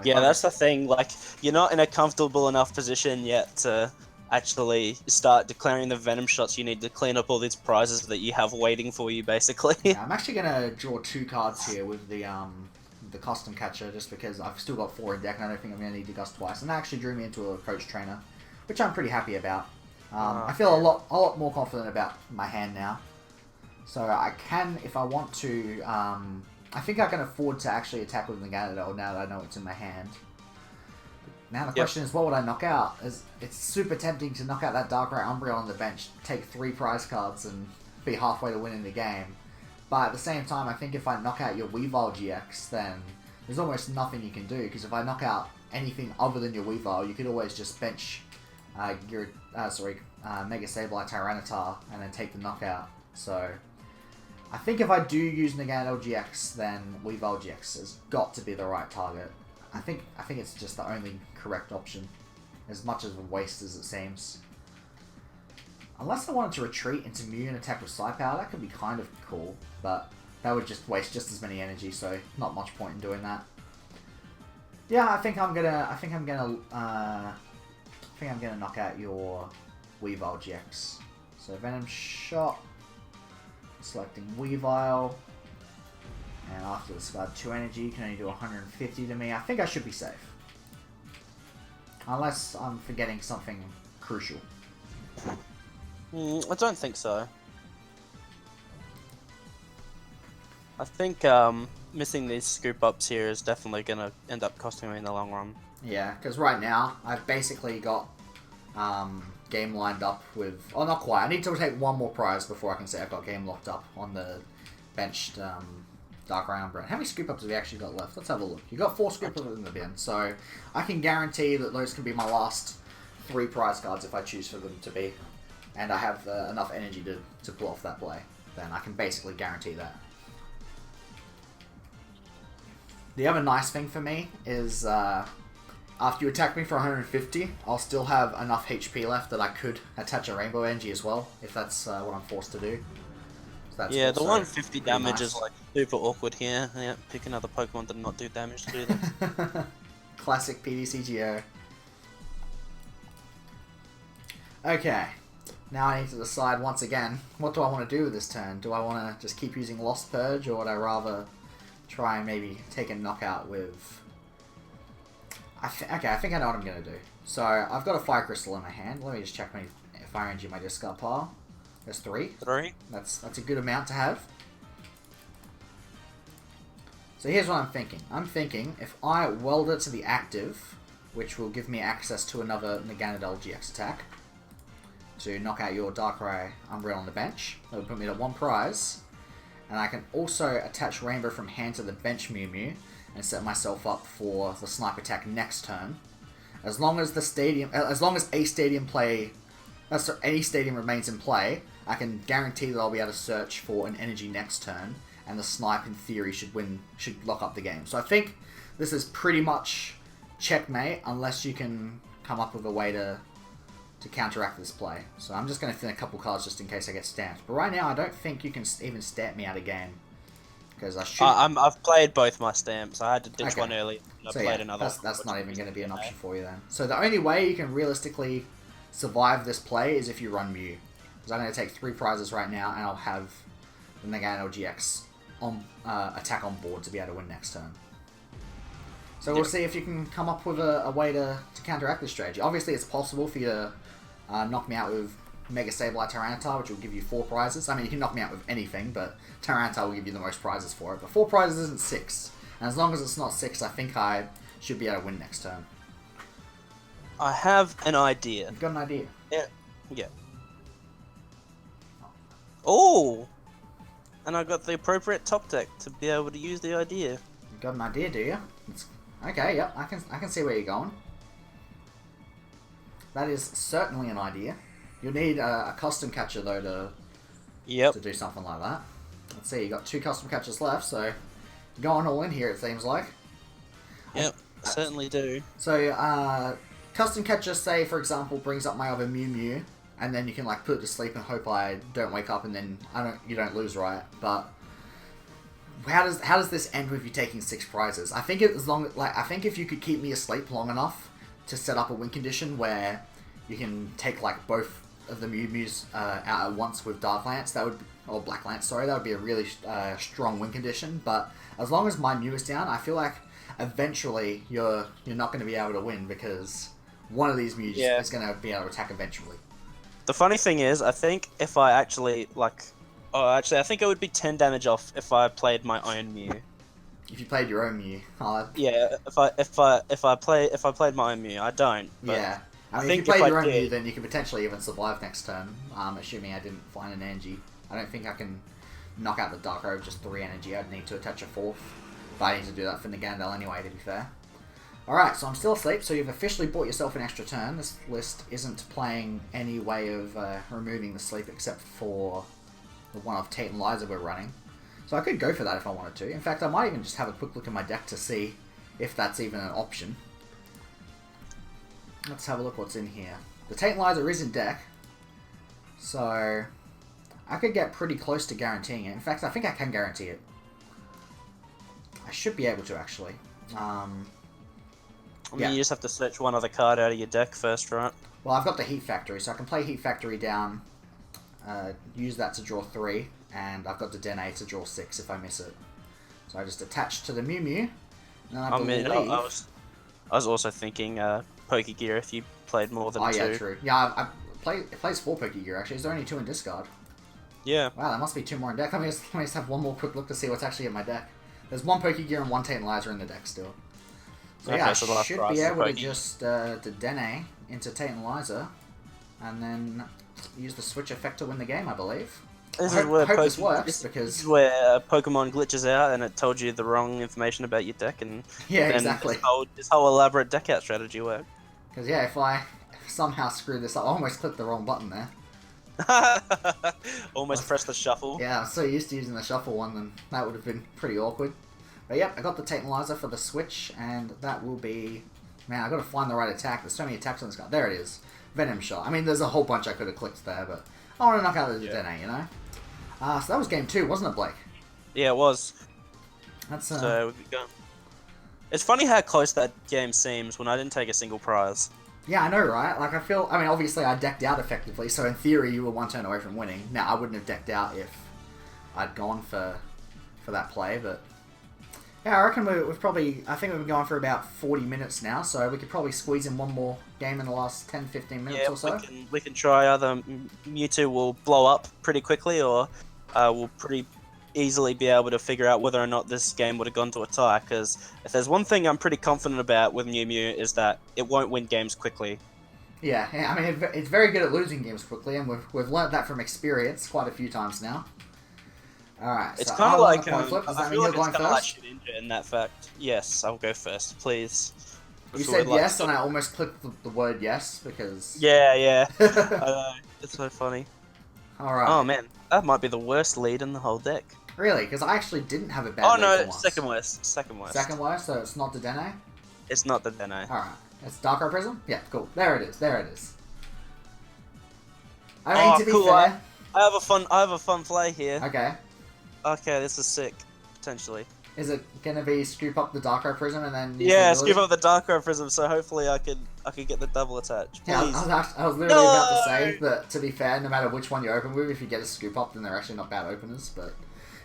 Yeah, that's the thing, like, you're not in a comfortable enough position yet to actually start declaring the Venom shots. You need to clean up all these prizes that you have waiting for you, basically. Yeah, I'm actually going to draw 2 cards here with the custom catcher, just because I've still got 4 in deck and I don't think I'm going to need to gust twice. And that actually drew me into a coach trainer, which I'm pretty happy about. I feel a lot more confident about my hand now. So I can, if I want to, I think I can afford to actually attack with Naganadel now that I know it's in my hand. Now the question is, what would I knock out? It's super tempting to knock out that Darkrai Umbreon on the bench, take 3 prize cards and be halfway to winning the game. But at the same time, I think if I knock out your Weavile GX, then there's almost nothing you can do, because if I knock out anything other than your Weavile, you could always just bench Mega Sableye Tyranitar and then take the knockout. So I think if I do use Naganadel GX, then Weavile GX has got to be the right target. I think it's just the only correct option, as much as a waste as it seems. Unless I wanted to retreat into Mew and attack with Psy Power, that could be kind of cool, but that would just waste just as many energy, so not much point in doing that. Yeah, I think I'm gonna knock out your Weavile GX. So Venom Shot, selecting Weavile, and after discard 2 energy, you can only do 150 to me. I think I should be safe, unless I'm forgetting something crucial. I don't think so. I think missing these scoop ups here is definitely going to end up costing me in the long run. Yeah, because right now I've basically got game lined up with... Oh, not quite. I need to take 1 more prize before I can say I've got game locked up on the benched Darkrai Umbreon. How many scoop ups have we actually got left? Let's have a look. You've got 4 scoop ups in the bin, so I can guarantee that those can be my last 3 prize cards if I choose for them to be. And I have enough energy to pull off that play. Then I can basically guarantee that. The other nice thing for me is after you attack me for 150, I'll still have enough HP left that I could attach a Rainbow Energy as well, if that's what I'm forced to do. So that's Yeah, the also 150 pretty damage nice. is like super awkward here. Yeah, pick another Pokemon to not do damage to them. Classic PDCGO. Okay, now I need to decide once again, what do I want to do with this turn? Do I want to just keep using Lost Purge, or would I rather try and maybe take a knockout with... Okay, I think I know what I'm going to do. So, I've got a Fire Crystal in my hand. Let me just check my Fire Energy in my discard pile. There's 3. 3? That's a good amount to have. So here's what I'm thinking. I'm thinking if I weld it to the active, which will give me access to another Naganadel GX attack, to knock out your Darkrai Umbreon on the bench, that would put me to 1 prize. And I can also attach Rainbow from hand to the bench MewMew and set myself up for the Snipe attack next turn. As long as any stadium remains in play, I can guarantee that I'll be able to search for an energy next turn, and the Snipe in theory should lock up the game. So I think this is pretty much checkmate unless you can come up with a way to counteract this play. So I'm just going to thin a couple cards just in case I get stamped. But right now I don't think you can even stamp me out of game. Because I should... I've played both my stamps. I had to ditch one early. I so played yeah, another. that's not even going to be an option for you then. So the only way you can realistically survive this play is if you run Mew. Because I'm going to take 3 prizes right now, and I'll have the Naganadel GX on attack on board to be able to win next turn. So we'll see if you can come up with a way to counteract this strategy. Obviously, it's possible for you to knock me out with Mega Sableye Tyranitar, which will give you 4 prizes. I mean, you can knock me out with anything, but Tyranitar will give you the most prizes for it. But 4 prizes isn't 6. And as long as it's not 6, I think I should be able to win next turn. I have an idea. You've got an idea? Yeah. Oh! And I got the appropriate top deck to be able to use the idea. You've got an idea, do you? Okay, yep, I can see where you're going. That is certainly an idea. You'll need a custom catcher, though, to do something like that. Let's see, you got 2 custom catchers left, so you're going all in here, it seems like. Yep, certainly do. So, custom catcher, say, for example, brings up my other MewMew, and then you can, like, put it to sleep and hope I don't wake up and then you don't lose, right? But how does this end with you taking 6 prizes? I think I think if you could keep me asleep long enough to set up a win condition where you can take, like, both of the MewMews out at once with Dark Lance, or Black Lance, sorry, that would be a really strong win condition. But as long as my Mew is down, I feel like eventually you're not going to be able to win because one of these Mews is going to be able to attack eventually. The funny thing is, I think if I actually I think it would be 10 damage off if I played my own Mew. If you played your own Mew, yeah. If I played my own Mew, I don't. But yeah. I mean, if you played your own Mew, then you can potentially even survive next turn. Assuming I didn't find an energy. I don't think I can knock out the Darkrai with just 3 energy. I'd need to attach a 4th. But I need to do that for Naganadel anyway, to be fair. Alright, so I'm still asleep, so you've officially bought yourself an extra turn. This list isn't playing any way of removing the sleep except for the one of Tate and Liza we're running. So I could go for that if I wanted to. In fact, I might even just have a quick look at my deck to see if that's even an option. Let's have a look what's in here. The Tate and Liza is in deck, so I could get pretty close to guaranteeing it. In fact, I think I can guarantee it. I should be able to, actually. I mean, you just have to search one other card out of your deck first, right? Well, I've got the Heat Factory, so I can play Heat Factory down, use that to draw 3, and I've got the Dene to draw 6 if I miss it. So I just attach to the MewMew, and I believe... I was also thinking Pokegear if you played more than 2. Oh, yeah, true. Yeah, it plays 4 Pokegear, actually. Is there only 2 in discard? Yeah. Wow, there must be 2 more in deck. Let me just have one more quick look to see what's actually in my deck. There's 1 Pokegear and 1 Tate and Liza in the deck still. So okay, yeah, I should be able to just Dene into Tate and Liza, and then use the switch effect to win the game, I believe. I hope this works, because... This is where Pokemon glitches out and it told you the wrong information about your deck, and yeah, then exactly. This whole elaborate deck out strategy worked. Because yeah, if I somehow screw this up, I almost clicked the wrong button there. Almost pressed the shuffle. Yeah, I'm so used to using the shuffle one, then that would have been pretty awkward. But yep, I got the Tantalizer for the Switch, and that will be... Man, I got to find the right attack. There's so many attacks on this card. There it is. Venom Shot. I mean, there's a whole bunch I could have clicked there, but I want to knock out the Dedenne, you know? So that was game 2, wasn't it, Blake? Yeah, it was. That's So we've gone. It's funny how close that game seems when I didn't take a single prize. Yeah, I know, right? Like, I mean, obviously I decked out effectively, so in theory you were one turn away from winning. Now, I wouldn't have decked out if I'd gone for that play, but... Yeah, I reckon I think we've been going for about 40 minutes now, so we could probably squeeze in one more game in the last 10-15 minutes or so. We can try either Mewtwo will blow up pretty quickly, or we'll pretty easily be able to figure out whether or not this game would have gone to a tie, because if there's one thing I'm pretty confident about with MewMew is that it won't win games quickly. Yeah, I mean, it's very good at losing games quickly, and we've learnt that from experience quite a few times now. Alright, it's so kind of like I feel like it's like shit in that fact. Yes, I'll go first, please. You said yes, and I almost clicked the word yes because. Yeah. I know. It's so funny. Alright. Oh man, that might be the worst lead in the whole deck. Really? Because I actually didn't have a bad lead for once. Second worst. Second worst, so it's not the Dedenne? It's not the Dedenne. Alright. It's Darkrai Prism? Yeah, cool. There it is. I mean, to be fair... I have a fun play here. Okay, this is sick, potentially. Is it gonna be scoop up the Darkrai Prism and then... scoop up the Darkrai Prism, so hopefully I could get the double attach. Yeah, I was literally about to say that, to be fair, no matter which one you open with, if you get a scoop up, then they're actually not bad openers, but...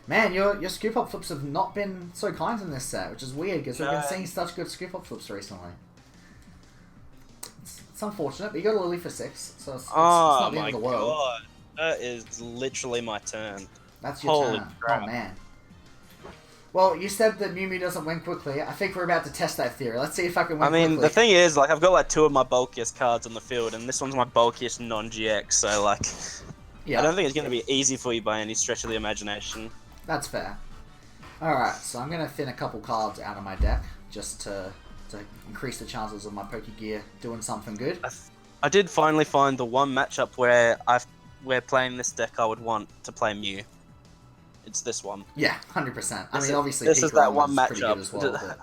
Man, your scoop up flips have not been so kind in this set, which is weird, because we've been seeing such good scoop up flips recently. It's unfortunate, but you got a Lily for 6, so it's not the end of the world. God. That is literally my turn. That's your turn. Crap. Oh, man. Well, you said that MewMew doesn't win quickly. I think we're about to test that theory. Let's see if I can win quickly. The thing is, like, I've got, like, 2 of my bulkiest cards on the field, and this one's my bulkiest non-GX, so, like... Yeah. I don't think it's going to be easy for you by any stretch of the imagination. That's fair. Alright, so I'm going to thin a couple cards out of my deck, just to increase the chances of my Pokegear doing something good. I did finally find the one matchup where playing this deck I would want to play Mew. It's this one. Yeah, 100%. I mean, obviously, this is that one matchup. As well, but...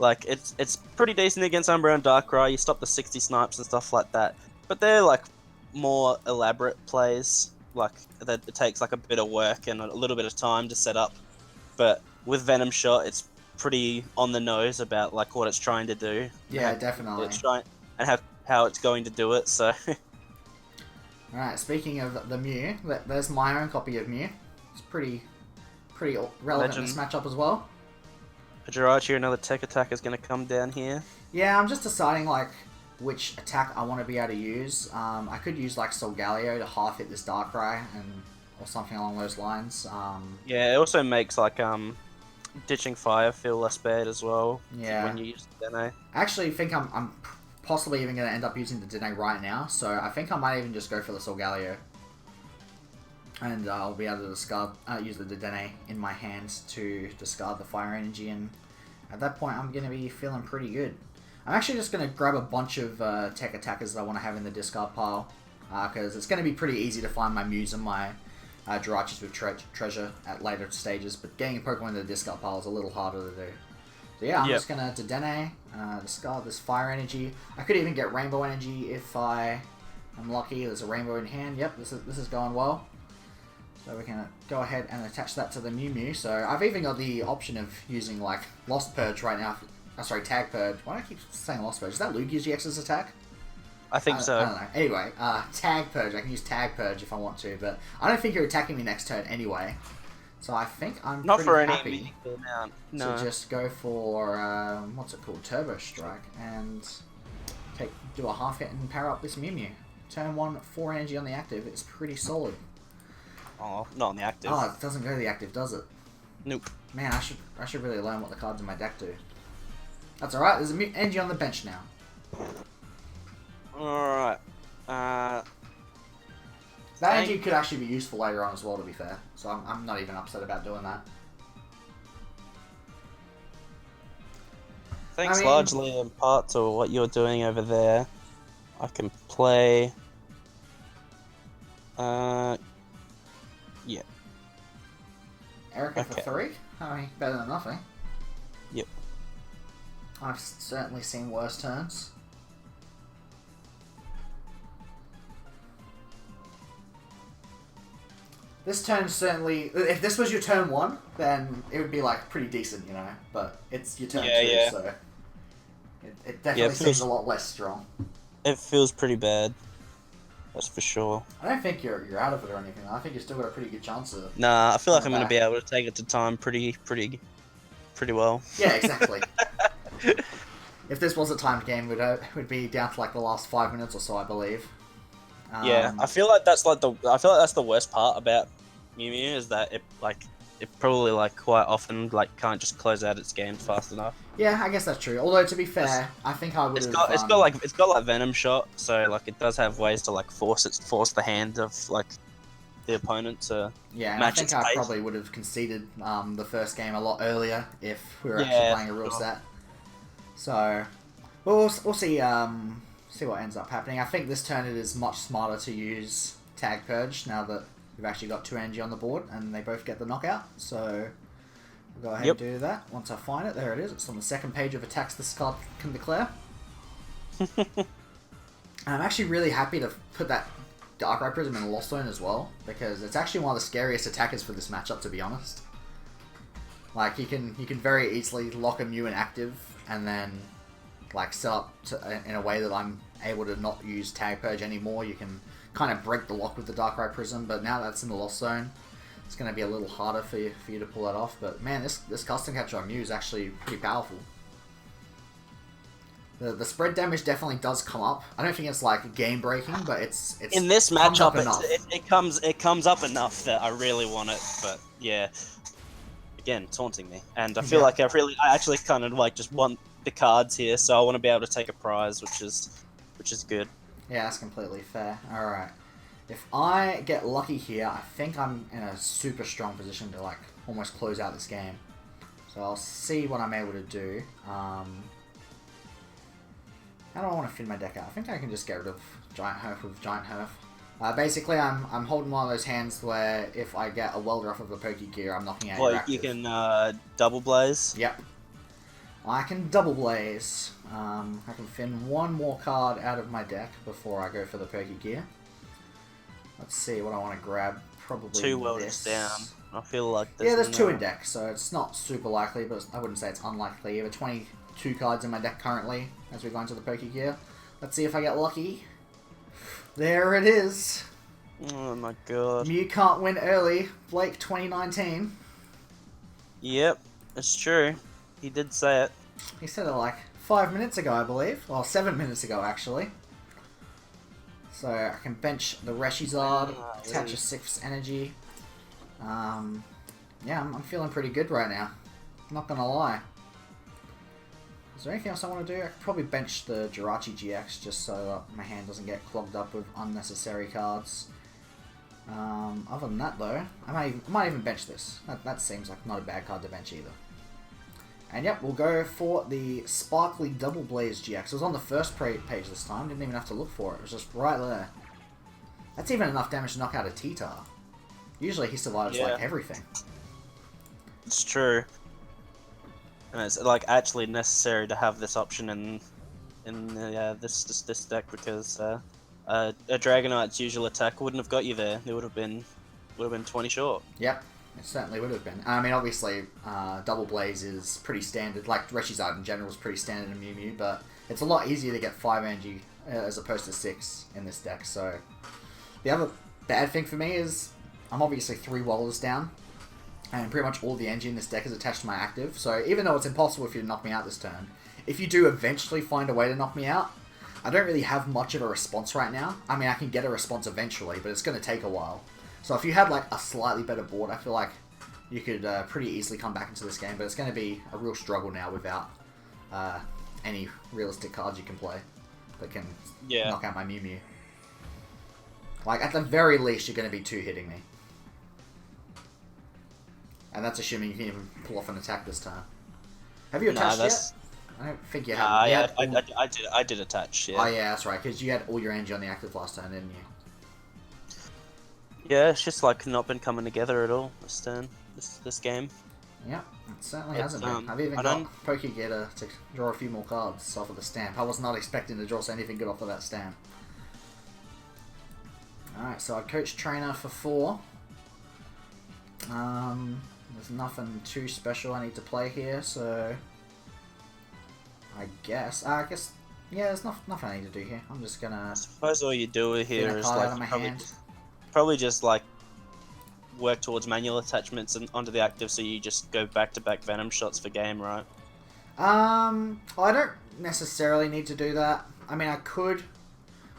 Like, it's pretty decent against Umbreon and Darkrai. You stop the 60 snipes and stuff like that. But they're, like, more elaborate plays. Like, that it takes, like, a bit of work and a little bit of time to set up. But with Venom Shot, it's pretty on the nose about, like, what it's trying to do. Yeah, definitely. And how it's going to do it, so... Alright, speaking of the Mew, there's my own copy of Mew. It's pretty relevant in this matchup as well. Jirachi, another tech attack is going to come down here. Yeah, I'm just deciding like which attack I want to be able to use. I could use like Solgaleo to half hit this Darkrai or something along those lines. Yeah, it also makes like ditching fire feel less bad as well. Yeah. When you use Dedenne. I actually think I'm possibly even going to end up using the Dedenne right now, so I think I might even just go for the Solgaleo. And I'll be able to use the Dedenne in my hands to discard the Fire Energy, and at that point I'm going to be feeling pretty good. I'm actually just going to grab a bunch of tech attackers that I want to have in the discard pile, because it's going to be pretty easy to find my Mews and my Jirachis with treasure at later stages, but getting a Pokemon in the discard pile is a little harder to do. So yeah, I'm just going to Dedenne, discard this Fire Energy. I could even get Rainbow Energy if I'm lucky. There's a Rainbow in hand. Yep, this is going well. So we can go ahead and attach that to the MewMew. So I've even got the option of using like Lost Purge right now. Sorry, Tag Purge. Why do I keep saying Lost Purge? Is that Lugia's GX's attack? I think so. I don't know. Anyway, Tag Purge. I can use Tag Purge if I want to, but I don't think you're attacking me next turn anyway. So I think I'm not pretty for happy any meaningful amount. No. To just go for what's it called, Turbo Strike, and do a half hit and power up this MewMew. Turn 1, 4 energy on the active. It's pretty solid. Oh, not on the active. Oh, it doesn't go to the active, does it? Nope. Man, I should really learn what the cards in my deck do. That's alright, there's a energy on the bench now. Alright. That energy could actually be useful later on as well, to be fair. So I'm not even upset about doing that. Thanks largely in part to what you're doing over there. I can play... Yeah. Erica for 3? I mean, better than nothing. Yep. I've certainly seen worse turns. This turn certainly... If this was your turn 1, then it would be, like, pretty decent, you know? But it's your turn 2, so... It definitely seems a lot less strong. It feels pretty bad. That's for sure. I don't think you're out of it or anything. I think you've still got a pretty good chance of... Nah, I feel like I'm going to be able to take it to time pretty well. Yeah, exactly. If this was a timed game, it would be down to, like, the last 5 minutes or so, I believe. Yeah, I feel like that's the worst part about MewMew is that it probably like quite often like can't just close out its games fast enough. Yeah, I guess that's true. Although to be fair, I think I would have. It's got like Venom Shot, so like it does have ways to like force the hand of like the opponent to match its pace. I probably would have conceded the first game a lot earlier if we were actually playing a real set. So we'll see. See what ends up happening. I think this turn it is much smarter to use Tag Purge now that we've actually got 2 energy on the board and they both get the knockout. So we'll go ahead and do that. Once I find it, there it is. It's on the second page of attacks this card can declare. And I'm actually really happy to put that Darkrai Prism in Lost Zone as well, because it's actually one of the scariest attackers for this matchup, to be honest. Like, you can very easily lock a Mew in active and then like set up in a way that I'm able to not use Tag Purge anymore. You can kind of break the lock with the Darkrai Prism, but now that's in the Lost Zone, it's going to be a little harder for you to pull that off. But man, this custom catcher on Mew is actually pretty powerful. The spread damage definitely does come up. I don't think it's like game breaking, but it's in this matchup it comes up enough that I really want it. But yeah, again, taunting me, and I feel like I actually kind of like just want the cards here, so I want to be able to take a prize, which is good. Yeah, that's completely fair. Alright. If I get lucky here, I think I'm in a super strong position to like almost close out this game. So I'll see what I'm able to do. How do I want to thin my deck out? I think I can just get rid of Giant Hearth with Giant Hearth. Basically, I'm holding one of those hands where if I get a Welder off of a Pokegear, I'm knocking out your active. You can Double Blaze? Yep. I can Double Blaze. I can thin one more card out of my deck before I go for the Pokegear. Let's see what I want to grab. Probably 2 Welders down. I feel like there's 2 in deck, so it's not super likely, but I wouldn't say it's unlikely. I have 22 cards in my deck currently as we go into the Pokegear. Let's see if I get lucky. There it is. Oh my god. Mew can't win early. Blake 2019. Yep, it's true. He did say it. He said it like 5 minutes ago, I believe. Well, 7 minutes ago, actually. So I can bench the Reshizard, attach a 6th energy. Yeah, I'm feeling pretty good right now. Not gonna lie. Is there anything else I want to do? I could probably bench the Jirachi GX just so my hand doesn't get clogged up with unnecessary cards. Other than that, though, I might even bench this. That seems like not a bad card to bench either. And yep, we'll go for the Sparkly Double Blaze GX. It was on the first page this time. Didn't even have to look for it. It was just right there. That's even enough damage to knock out a T-Tar. Usually he survives like everything. It's true. And it's like actually necessary to have this option in this deck because a Dragonite's usual attack wouldn't have got you there. It would have been 20 short. Yep. It certainly would have been. I mean, obviously, Double Blaze is pretty standard. Like, Reshizard in general is pretty standard in MewMew, but it's a lot easier to get 5 energy as opposed to 6 in this deck. So, the other bad thing for me is I'm obviously 3 Welders down, and pretty much all the energy in this deck is attached to my active. So, even though it's impossible for you to knock me out this turn, if you do eventually find a way to knock me out, I don't really have much of a response right now. I mean, I can get a response eventually, but it's going to take a while. So if you had like a slightly better board, I feel like you could pretty easily come back into this game, but it's going to be a real struggle now without any realistic cards you can play that can knock out my MewMew. Like, at the very least, you're going to be 2-hitting me. And that's assuming you can even pull off an attack this time. Have you attached yet? I don't think you have. I did attach, yeah. Oh yeah, that's right, because you had all your energy on the active last turn, didn't you? Yeah, it's just like not been coming together at all this turn, this game. Yep, it certainly But, hasn't been. I've even I got don't. Pokegetter to draw a few more cards off of the stamp. I was not expecting to draw anything good off of that stamp. Alright, so I coach trainer for 4. There's nothing too special I need to play here, so I guess, yeah, there's nothing I need to do here. I'm just gonna I suppose all you do thin here a is card like out of my hand. probably just like work towards manual attachments and onto the active, so you just go back-to-back venom shots for game, right? Well, I don't necessarily need to do that. I mean, I could,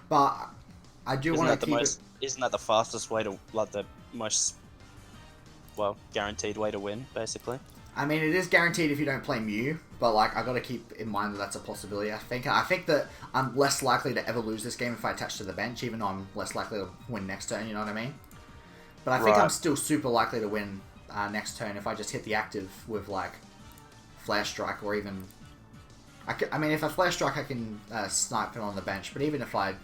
but I do want to keep it. Isn't that the fastest way to, like, the most, well, guaranteed way to win, basically? I mean, it is guaranteed if you don't play Mew, but like I got to keep in mind that that's a possibility. I think that I'm less likely to ever lose this game if I attach to the bench, even though I'm less likely to win next turn. You know what I mean? But I think I'm still super likely to win next turn if I just hit the active with like Flare Strike or even. I mean, if I Flare Strike, I can snipe it on the bench. But even if I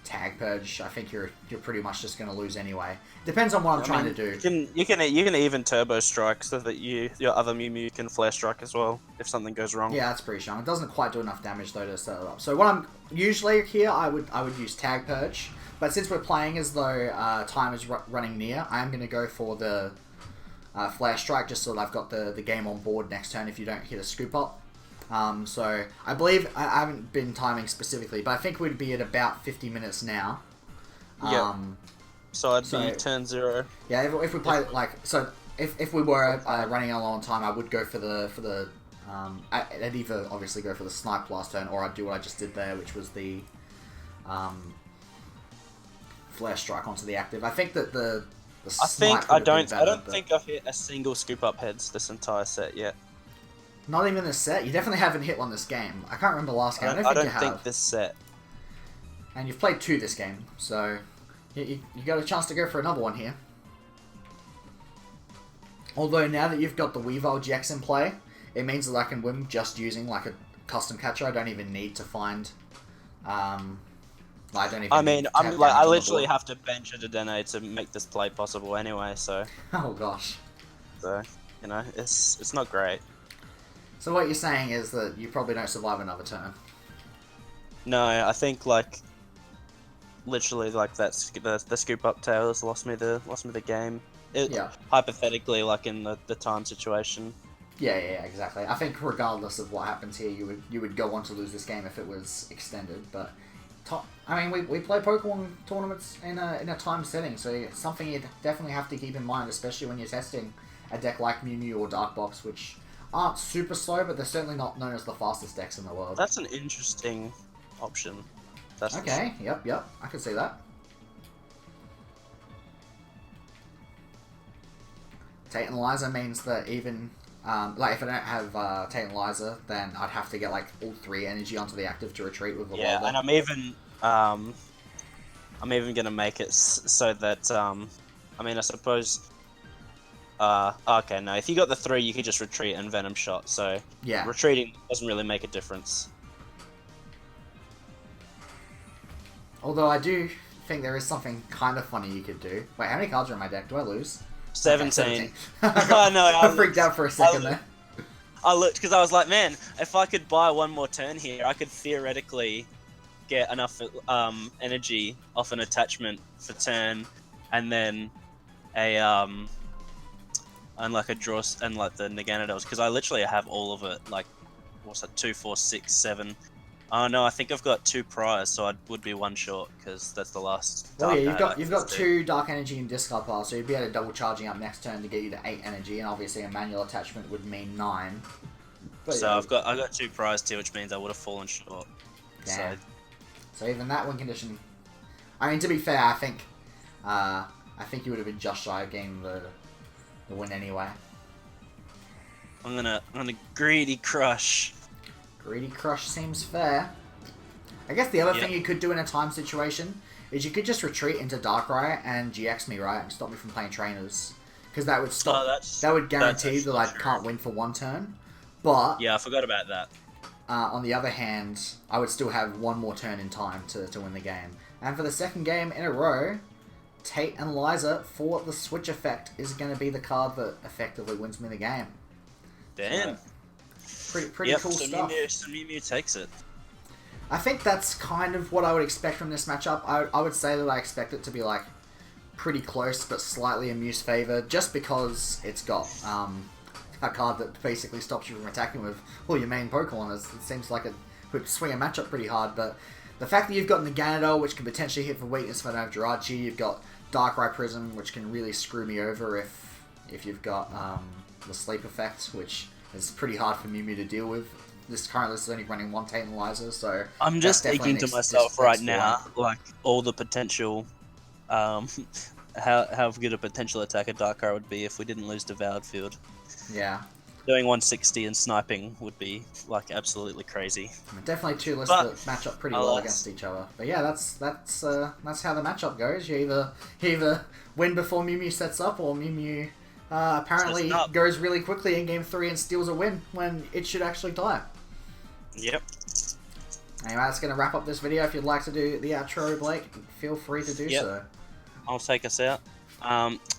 Tag Purge, I think you're pretty much just going to lose anyway. Depends on what I'm trying to do. You can even Turbo Strike so that your other Mew can Flare Strike as well if something goes wrong. Yeah, that's pretty strong. It doesn't quite do enough damage though to set it up. So what I'm usually here, I would use Tag Purge. But since we're playing as though time is running near, I am going to go for the Flare Strike just so that I've got the game on board next turn if you don't hit a scoop up. So I believe, I haven't been timing specifically, but I think we'd be at about 50 minutes now. Yeah. So I'd be turn 0. Yeah, if we play if we were running a long time, I would go for the I'd either obviously go for the snipe last turn, or I'd do what I just did there, which was the Flare Strike onto the active. I think that the snipe I don't think I've hit a single scoop up heads this entire set yet. Not even this set? You definitely haven't hit one this game. I can't remember last game. I don't think this set. And you've played 2 this game, so you got a chance to go for another one here. Although now that you've got the Weavile GX in play, it means that I can win just using like a custom catcher. I don't even need to find. I literally have to bench a Dedenne to make this play possible anyway. So. Oh gosh. So it's not great. So what you're saying is that you probably don't survive another turn. No, I think like literally like the scoop up tail has lost me the game. Hypothetically, like in the time situation. Yeah, exactly. I think regardless of what happens here, you would go on to lose this game if it was extended. But I mean, we play Pokemon tournaments in a time setting, so it's something you definitely have to keep in mind, especially when you're testing a deck like MewMew or Dark Box, which aren't super slow, but they're certainly not known as the fastest decks in the world. That's an interesting option. Okay, yep, I can see that. Tate and Liza means that even, like if I don't have Tate and Liza, then I'd have to get like all 3 energy onto the active to retreat with the Welder. And I'm even gonna make it so that, I mean, I suppose, okay, no, if you got the 3, you could just retreat and Venom Shot, so yeah, retreating doesn't really make a difference. Although I do think there is something kind of funny you could do. Wait, how many cards are in my deck? Do I lose? 17. Okay, 17. I freaked out for a second there. I looked because I was like, man, if I could buy one more turn here, I could theoretically get enough energy off an attachment for turn, and then and like a draw and like the Naganadels, because I literally have all of it. Like, what's that? 2, 4, 6, 7. Oh no, I think I've got 2 priors, so I would be 1 short because that's the last. Oh yeah, you've got 2 dark energy and discard piles, so you'd be able to double charging up next turn to get you to 8 energy, and obviously a manual attachment would mean 9. But so yeah, I've got 2 priors too, which means I would have fallen short. Damn. So even that win condition. I mean, to be fair, I think you would have been just shy of getting the win anyway. I'm gonna greedy crush. Greedy Crush seems fair. I guess the other thing you could do in a time situation is you could just retreat into Darkrai and GX me, right? And stop me from playing trainers. Because that would stop. That would guarantee that I can't win for 1 turn. But yeah, I forgot about that. On the other hand, I would still have 1 more turn in time to win the game. And for the second game in a row, Tate and Liza for the Switch effect is going to be the card that effectively wins me the game. Damn. So, pretty cool so stuff. MewMew takes it. I think that's kind of what I would expect from this matchup. I would say that I expect it to be like pretty close, but slightly in Mew's favor, just because it's got a card that basically stops you from attacking with all your main Pokemon. It seems like it would swing a matchup pretty hard, but the fact that you've got Naganadel, which can potentially hit for weakness if I don't have Jirachi, you've got Darkrai Prism, which can really screw me over if you've got the Sleep Effect, which is pretty hard for MewMew to deal with. This currently is only running one Tantalizer, so I'm just thinking to myself right now, like all the potential, how good a potential attacker Darkrai would be if we didn't lose Devoured Field. Yeah. Doing 160 and sniping would be like absolutely crazy. Definitely two lists that match up pretty well against each other. But yeah, that's how the matchup goes. You either win before MewMew sets up, or MewMew apparently goes really quickly in game 3 and steals a win when it should actually die. Yep. Anyway, that's going to wrap up this video. If you'd like to do the outro, Blake, feel free to do so. I'll take us out.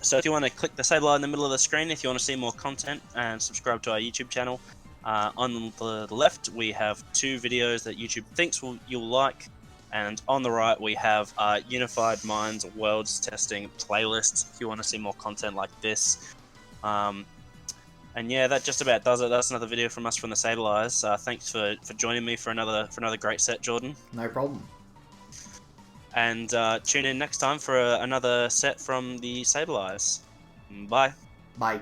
So if you want to click the Sableye in the middle of the screen, if you want to see more content, and subscribe to our YouTube channel. On the left, we have 2 videos that YouTube thinks you'll like. And on the right, we have Unified Minds Worlds Testing playlist if you want to see more content like this. And yeah, that just about does it. That's another video from us from the Sableyes. Thanks for joining me for another great set, Jordan. No problem. And tune in next time for another set from the Sableyes. Bye. Bye.